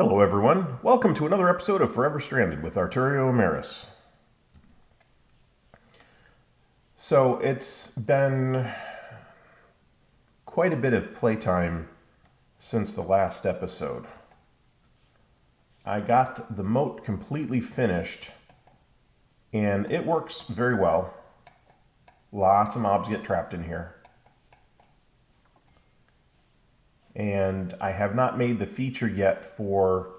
Hello everyone, welcome to another episode of Forever Stranded with Arturio Emerys. So it's been quite a bit of playtime since the last episode. I got the moat completely finished and it works very well. Lots of mobs get trapped in here. And I have not made the feature yet for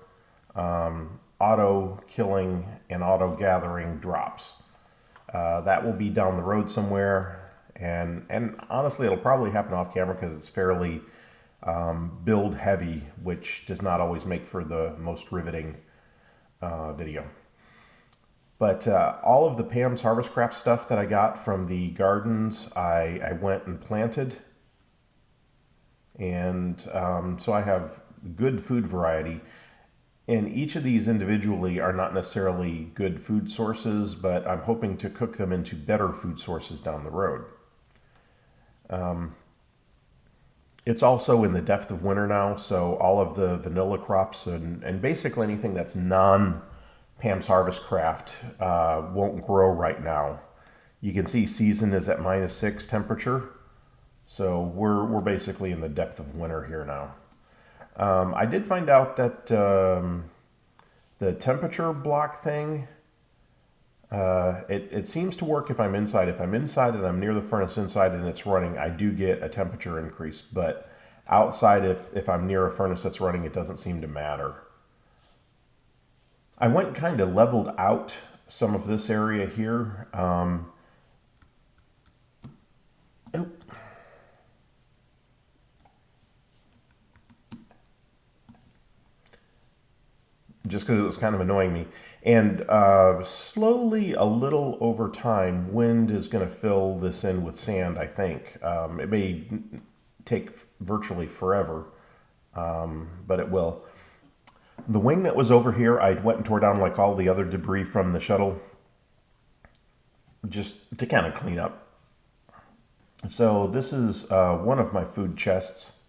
auto killing and auto gathering drops. That will be down the road somewhere, and honestly it'll probably happen off camera because it's fairly build heavy, which does not always make for the most riveting video. But all of the Pam's Harvestcraft stuff that I got from the gardens, I went and planted. And so I have good food variety. And each of these individually are not necessarily good food sources, but I'm hoping to cook them into better food sources down the road. It's also in the depth of winter now, so all of the vanilla crops and basically anything that's non-Pam's Harvestcraft won't grow right now. You can see season is at -6 temperature. So we're basically in the depth of winter here now. I did find out that the temperature block thing, it seems to work if I'm inside. If I'm inside and I'm near the furnace inside and it's running, I do get a temperature increase. But outside, if I'm near a furnace that's running, it doesn't seem to matter. I went and kind of leveled out some of this area here. Just because it was kind of annoying me. And slowly, a little over time, wind is going to fill this in with sand, I think. It may take virtually forever, but it will. The wing that was over here, I went and tore down like all the other debris from the shuttle, just to kind of clean up. So this is one of my food chests.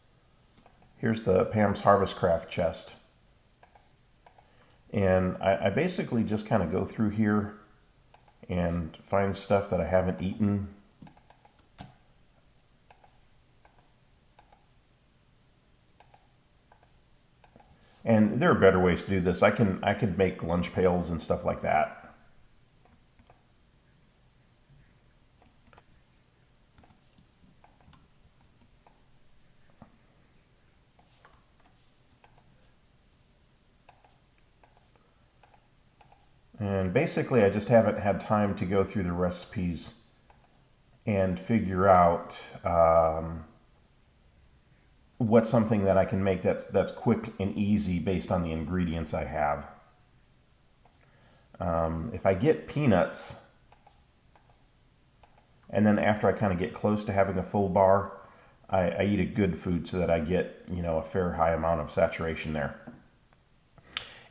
Here's the Pam's Harvestcraft chest. And I basically just kind of go through here and find stuff that I haven't eaten. And there are better ways to do this. I could make lunch pails and stuff like that. And basically, I just haven't had time to go through the recipes and figure out what's something that I can make that's quick and easy based on the ingredients I have. If I get peanuts, and then after I kind of get close to having a full bar, I eat a good food so that I get, a fair high amount of saturation there.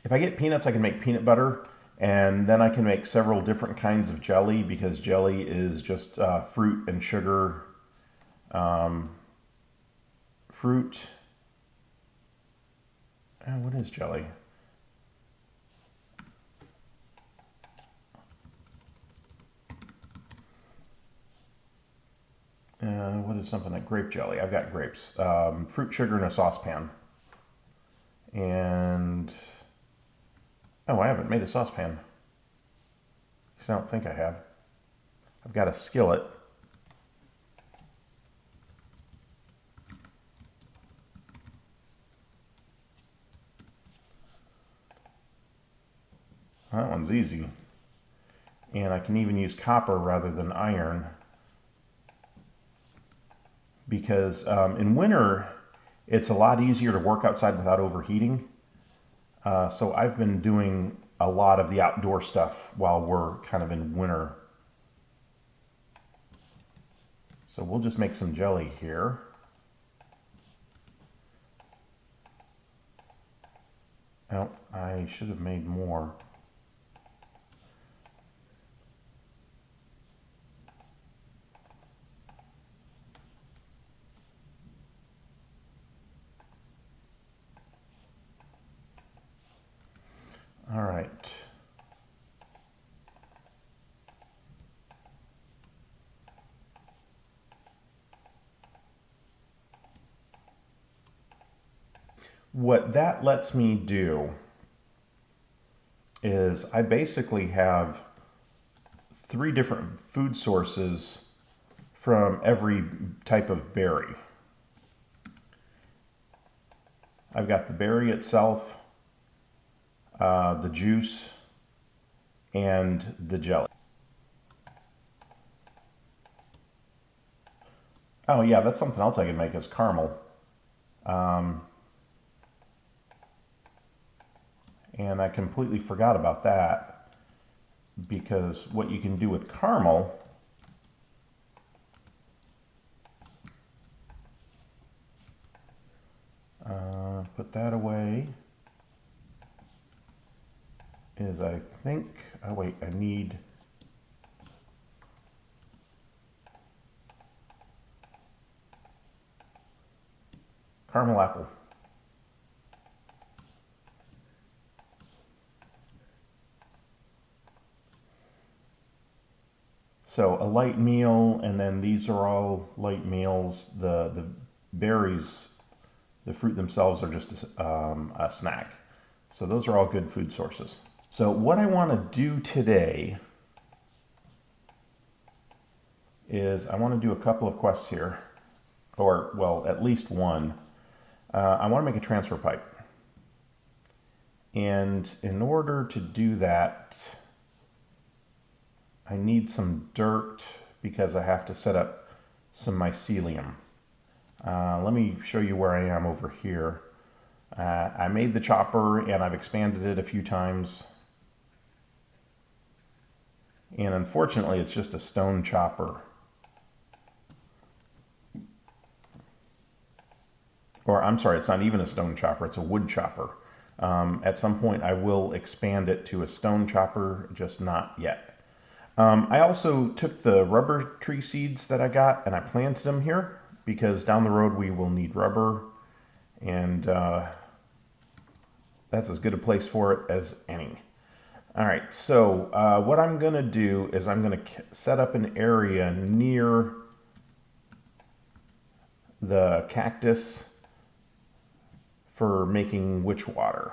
If I get peanuts, I can make peanut butter. And then I can make several different kinds of jelly, because jelly is just fruit and sugar. Fruit. What is jelly? What is something like grape jelly? I've got grapes. Fruit, sugar in a saucepan. And... oh, I haven't made a saucepan. I don't think I have. I've got a skillet. That one's easy. And I can even use copper rather than iron, because in winter it's a lot easier to work outside without overheating. So I've been doing a lot of the outdoor stuff while we're kind of in winter. So we'll just make some jelly here. Oh, I should have made more. All right. What that lets me do is I basically have 3 different food sources from every type of berry. I've got the berry itself, the juice, and the jelly. Oh yeah, that's something else I can make is caramel. And I completely forgot about that, because what you can do with caramel put that away is I think, oh wait, I need caramel apple. So a light meal, and then these are all light meals. The berries, the fruit themselves are just a snack. So those are all good food sources. So what I want to do today is I want to do a couple of quests here, or well, at least one. I want to make a transfer pipe. And in order to do that, I need some dirt because I have to set up some mycelium. Let me show you where I am over here. I made the chopper and I've expanded it a few times. And unfortunately, it's just a stone chopper. Or I'm sorry, it's not even a stone chopper, it's a wood chopper. At some point, I will expand it to a stone chopper, just not yet. I also took the rubber tree seeds that I got and I planted them here because down the road we will need rubber, and that's as good a place for it as any. All right, so what I'm going to do is I'm going to set up an area near the cactus for making witch water.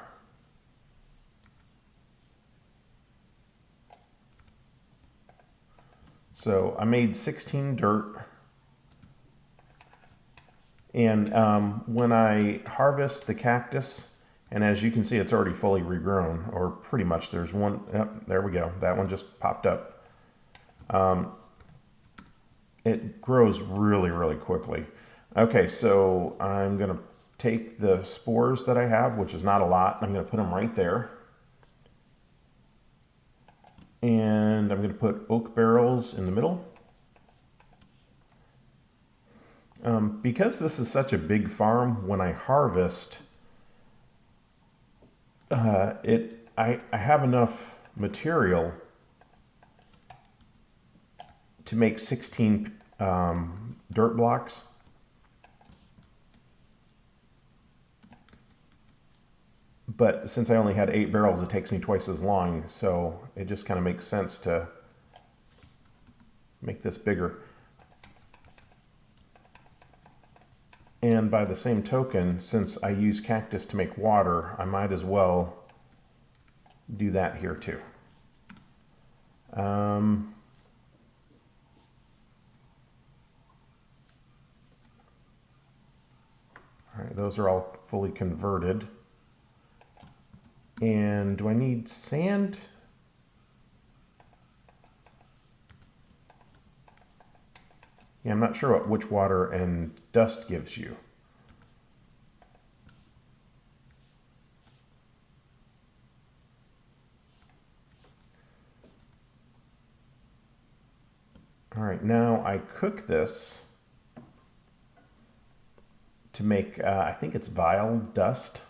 So I made 16 dirt, and when I harvest the cactus, and as you can see, it's already fully regrown, or pretty much. There's one, yep, there we go. That one just popped up. It grows really, really quickly. Okay, so I'm gonna take the spores that I have, which is not a lot, I'm gonna put them right there. And I'm gonna put oak barrels in the middle. Because this is such a big farm, when I harvest, I have enough material to make 16 dirt blocks. But since I only had 8 barrels, it takes me twice as long, so it just kind of makes sense to make this bigger. And by the same token, since I use cactus to make water, I might as well do that here too. All right, those are all fully converted. And do I need sand? Yeah, I'm not sure what witch water and dust gives you. All right, now I cook this to make, I think it's vile dust.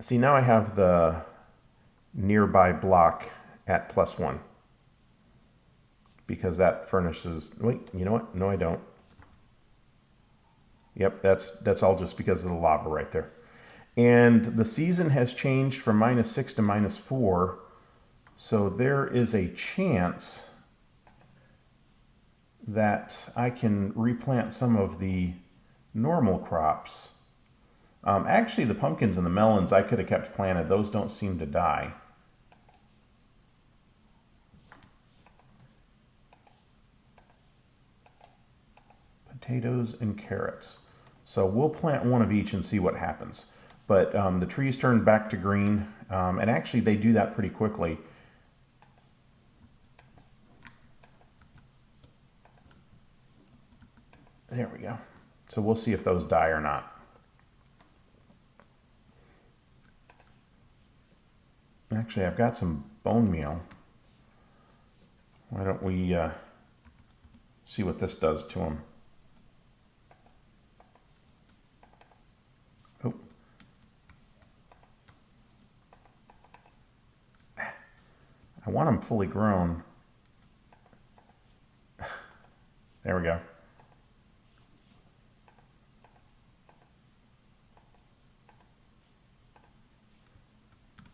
See, now I have the nearby block at +1. because that furnishes, wait, you know what? No, I don't. Yep, that's all just because of the lava right there. And the season has changed from -6 to -4. So there is a chance that I can replant some of the normal crops. Actually, the pumpkins and the melons I could have kept planted. Those don't seem to die. Potatoes and carrots. So we'll plant one of each and see what happens. But the trees turn back to green, and actually they do that pretty quickly. There we go. So we'll see if those die or not. Actually, I've got some bone meal. Why don't we see what this does to them? Oh. I want them fully grown. There we go.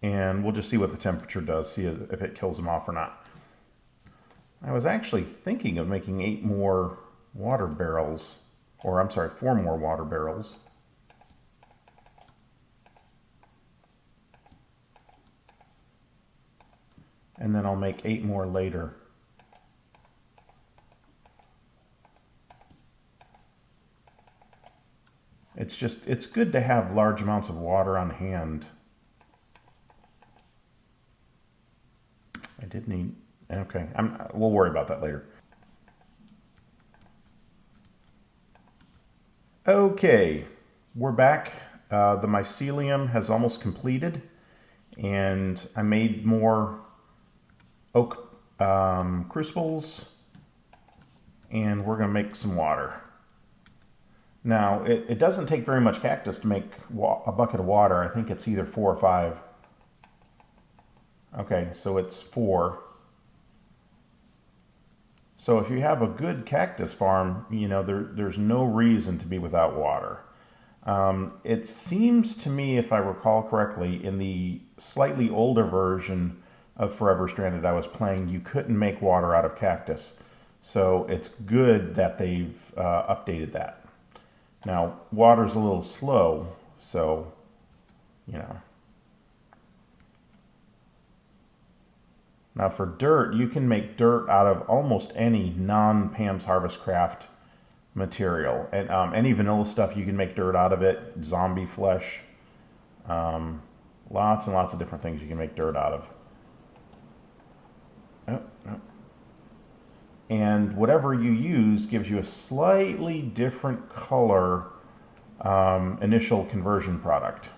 And we'll just see what the temperature does, see if it kills them off or not. I was actually thinking of making 8 more water barrels, or I'm sorry, 4 more water barrels. And then I'll make 8 more later. It's good to have large amounts of water on hand. I did need, okay, we'll worry about that later. Okay, we're back. The mycelium has almost completed, and I made more oak crucibles, and we're going to make some water. Now, it doesn't take very much cactus to make a bucket of water. I think it's either 4 or 5. Okay, so it's 4. So if you have a good cactus farm, you know, there's no reason to be without water. It seems to me, if I recall correctly, in the slightly older version of Forever Stranded I was playing, you couldn't make water out of cactus. So it's good that they've updated that. Now, water's a little slow, so, you know. Now for dirt, you can make dirt out of almost any non-Pam's Harvest Craft material. And any vanilla stuff, you can make dirt out of it. Zombie flesh. Lots and lots of different things you can make dirt out of. And whatever you use gives you a slightly different color initial conversion product.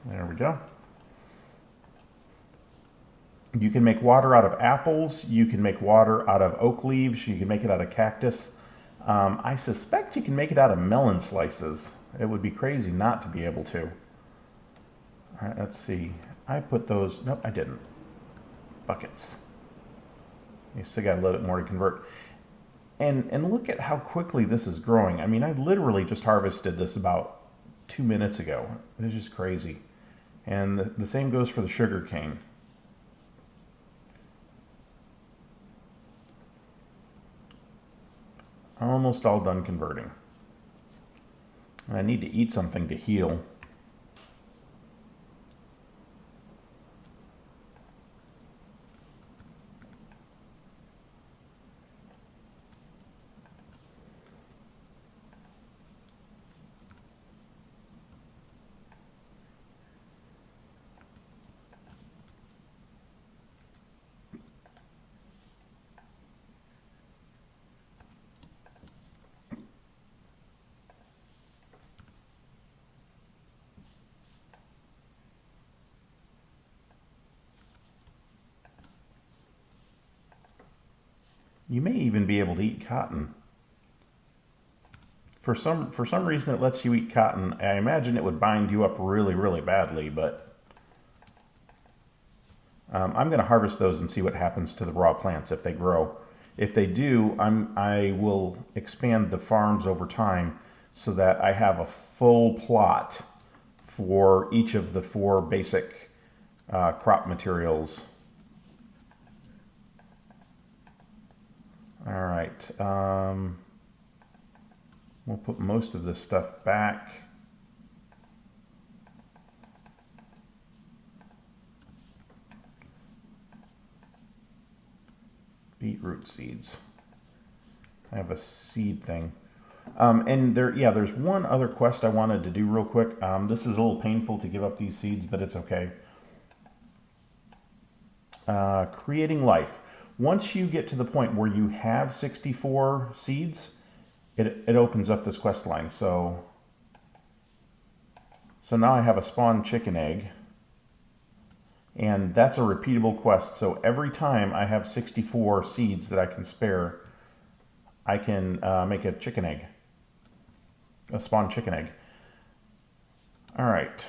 There we go. You can make water out of apples. You can make water out of oak leaves. You can make it out of cactus. I suspect you can make it out of melon slices. It would be crazy not to be able to. All right, let's see. I put those, nope, I didn't. Buckets. You still got a little bit more to convert. And look at how quickly this is growing. I mean, I literally just harvested this about 2 minutes ago. It's just crazy. And the same goes for the sugar cane. Almost all done converting. And I need to eat something to heal. You may even be able to eat cotton. For some reason it lets you eat cotton. I imagine it would bind you up really, really badly, but I'm going to harvest those and see what happens to the raw plants if they grow. If they do, I will expand the farms over time so that I have a full plot for each of the 4 basic crop materials. All right. We'll put most of this stuff back. Beetroot seeds. I have a seed thing. And there's one other quest I wanted to do real quick. This is a little painful to give up these seeds, but it's okay. Creating life. Once you get to the point where you have 64 seeds, it opens up this quest line. So now I have a spawn chicken egg, and that's a repeatable quest. So every time I have 64 seeds that I can spare, I can make a chicken egg, a spawn chicken egg. All right.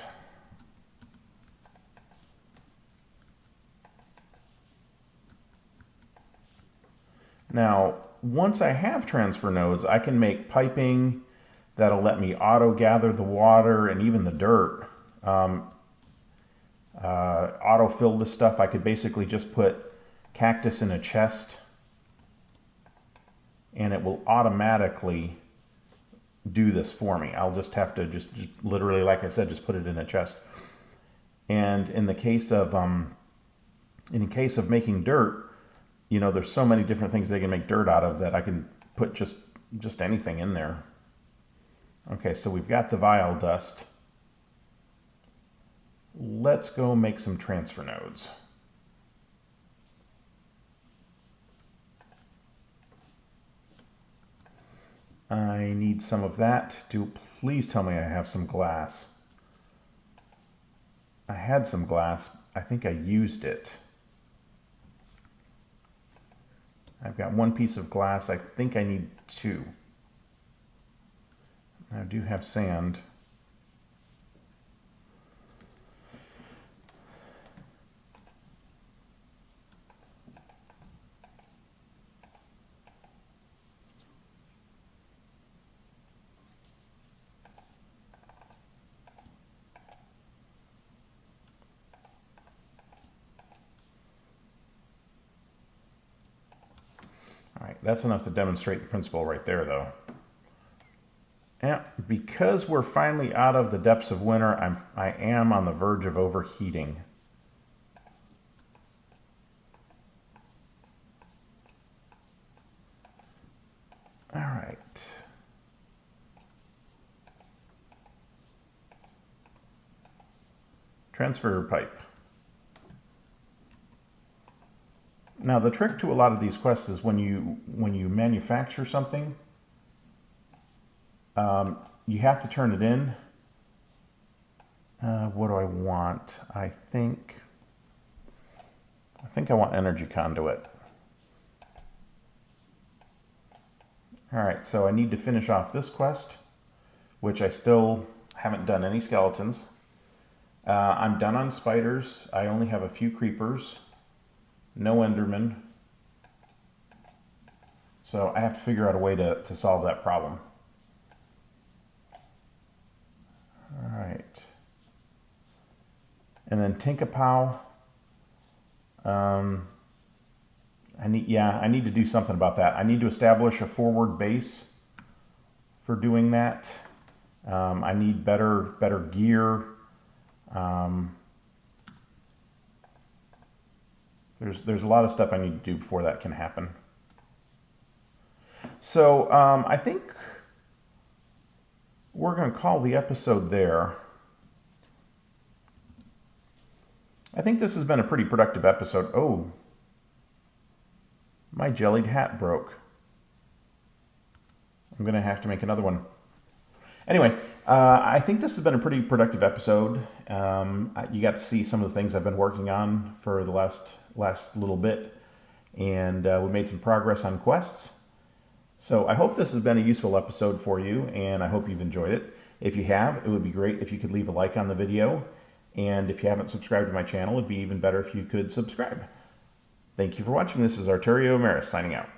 Now, once I have transfer nodes, I can make piping that'll let me auto gather the water and even the dirt. Auto fill this stuff. I could basically just put cactus in a chest and it will automatically do this for me. I'll just have to just literally, like I said, just put it in a chest. And in the case of making dirt, you know, there's so many different things they can make dirt out of that I can put just anything in there. Okay, so we've got the vial dust. Let's go make some transfer nodes. I need some of that. Please tell me I have some glass. I had some glass. I think I used it. I've got 1 piece of glass. I think I need 2. I do have sand. All right, that's enough to demonstrate the principle right there, though. Yeah, because we're finally out of the depths of winter, I am on the verge of overheating. All right. Transfer pipe. Now the trick to a lot of these quests is when you manufacture something, you have to turn it in. What do I want? I think I want energy conduit. All right, so I need to finish off this quest, which I still haven't done any skeletons. I'm done on spiders. I only have a few creepers. No Enderman. So I have to figure out a way to solve that problem. All right. And then Tinkapow. I need to do something about that. I need to establish a forward base for doing that. I need better gear. There's a lot of stuff I need to do before that can happen. So I think we're going to call the episode there. I think this has been a pretty productive episode. Oh, my jellied hat broke. I'm going to have to make another one. Anyway, I think this has been a pretty productive episode. You got to see some of the things I've been working on for the last little bit. and we made some progress on quests. So I hope this has been a useful episode for you, and I hope you've enjoyed it. If you have, it would be great if you could leave a like on the video, and if you haven't subscribed to my channel, it'd be even better if you could subscribe. Thank you for watching. This is Arturio Emerys signing out.